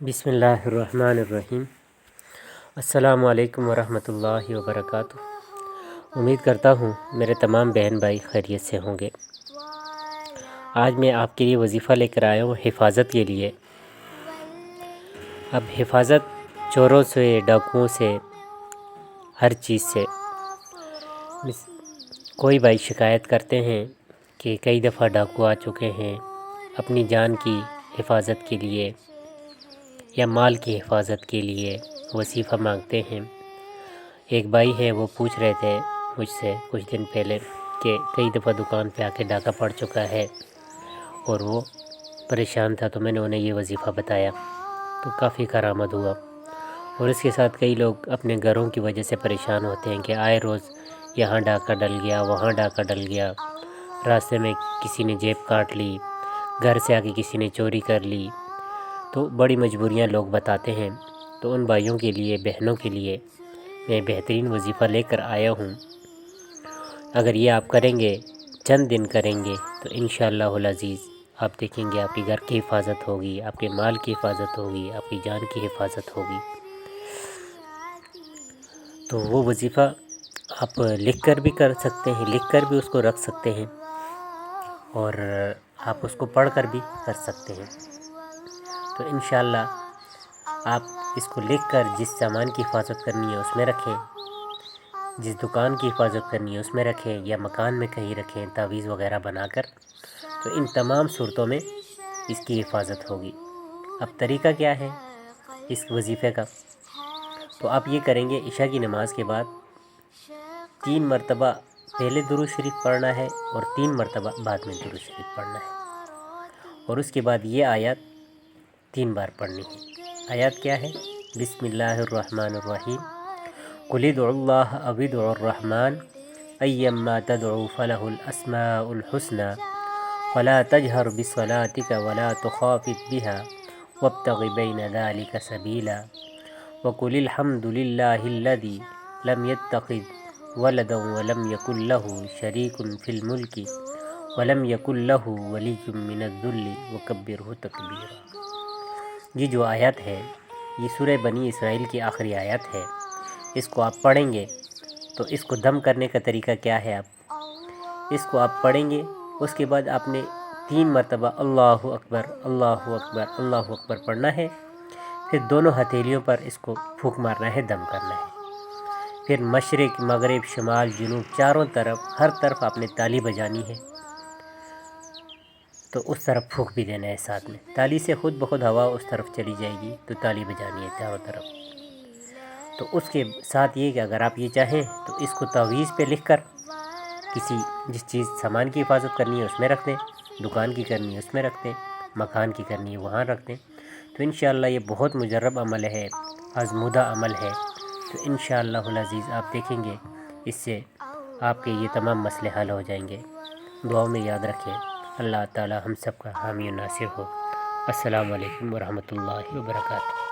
بسم اللہ الرحمن الرحیم۔ السلام علیکم ورحمۃ اللہ وبرکاتہ۔ امید کرتا ہوں میرے تمام بہن بھائی خیریت سے ہوں گے۔ آج میں آپ کے لیے وظیفہ لے کر آیا ہوں حفاظت کے لیے۔ اب حفاظت چوروں سے، ڈاکوؤں سے، ہر چیز سے۔ کوئی بھائی شکایت کرتے ہیں کہ کئی دفعہ ڈاکو آ چکے ہیں، اپنی جان کی حفاظت کے لیے یا مال کی حفاظت کے لیے وظیفہ مانگتے ہیں۔ ایک بھائی ہے، وہ پوچھ رہے تھے مجھ سے کچھ دن پہلے کہ کئی دفعہ دکان پہ آ کے ڈاکہ پڑ چکا ہے اور وہ پریشان تھا، تو میں نے انہیں یہ وظیفہ بتایا تو کافی کارآمد ہوا۔ اور اس کے ساتھ کئی لوگ اپنے گھروں کی وجہ سے پریشان ہوتے ہیں کہ آئے روز یہاں ڈاکہ ڈل گیا، وہاں ڈاکہ ڈل گیا، راستے میں کسی نے جیب کاٹ لی، گھر سے آ کے کسی نے چوری کر لی، تو بڑی مجبوریاں لوگ بتاتے ہیں۔ تو ان بھائیوں کے لیے، بہنوں کے لیے میں بہترین وظیفہ لے کر آیا ہوں۔ اگر یہ آپ کریں گے، چند دن کریں گے، تو انشاءاللہ العزیز آپ دیکھیں گے آپ کے گھر کی حفاظت ہوگی، آپ کے مال کی حفاظت ہوگی، آپ کی جان کی حفاظت ہوگی۔ تو وہ وظیفہ آپ لکھ کر بھی کر سکتے ہیں، لکھ کر بھی اس کو رکھ سکتے ہیں، اور آپ اس کو پڑھ کر بھی کر سکتے ہیں۔ تو انشاءاللہ آپ اس کو لکھ کر جس سامان کی حفاظت کرنی ہے اس میں رکھیں، جس دکان کی حفاظت کرنی ہے اس میں رکھیں، یا مکان میں کہیں رکھیں تعویذ وغیرہ بنا کر۔ تو ان تمام صورتوں میں اس کی حفاظت ہوگی۔ اب طریقہ کیا ہے اس وظیفے کا؟ تو آپ یہ کریں گے، عشاء کی نماز کے بعد 3 مرتبہ پہلے درود شریف پڑھنا ہے اور 3 مرتبہ بعد میں درود شریف پڑھنا ہے، اور اس کے بعد یہ آیات 3 بار پڑھنی ہے۔ آیات کیا ہے؟ بسم اللہ الرحمن الرحیم، قل ادعوا اللہ او ادعوا الرحمن ایما تدعوا فلہ الاسماء الحسنى ولا تجہر بصلاتک ولا تخافت بها وابتغ بین ذلک سبیلا وقل الحمد للہ الذی لم يتخذ ولدا ولم یکن له شریک فی الملک ولم یکن له ولی من الذل وکبرہ تکبیرا۔ یہ جو آیت ہے، یہ سورہ بنی اسرائیل کی آخری آیت ہے۔ اس کو آپ پڑھیں گے تو اس کو دم کرنے کا طریقہ کیا ہے؟ اس کو آپ پڑھیں گے، اس کے بعد آپ نے 3 مرتبہ اللہ اکبر اللہ اکبر اللہ اکبر پڑھنا ہے، پھر دونوں ہتھیلیوں پر اس کو پھونک مارنا ہے، دم کرنا ہے۔ پھر مشرق، مغرب، شمال، جنوب، چاروں طرف، ہر طرف آپ نے تالی بجانی ہے، تو اس طرف پھونک بھی دینا ہے ساتھ میں۔ تالی سے خود بخود ہوا اس طرف چلی جائے گی، تو تالی بجانی ہے چاروں طرف۔ تو اس کے ساتھ یہ کہ اگر آپ یہ چاہیں تو اس کو تعویذ پہ لکھ کر کسی جس چیز سامان کی حفاظت کرنی ہے اس میں رکھ دیں، دکان کی کرنی ہے اس میں رکھ دیں، مکان کی کرنی ہے وہاں رکھ دیں۔ تو انشاءاللہ یہ بہت مجرب عمل ہے، آزمودہ عمل ہے۔ تو انشاءاللہ العزیز آپ دیکھیں گے اس سے آپ کے یہ تمام مسئلے حل ہو جائیں گے۔ دعاؤں میں یاد رکھیں۔ اللہ تعالی ہم سب کا حامی و ناصر ہو۔ السلام علیکم ورحمۃ اللہ وبرکاتہ۔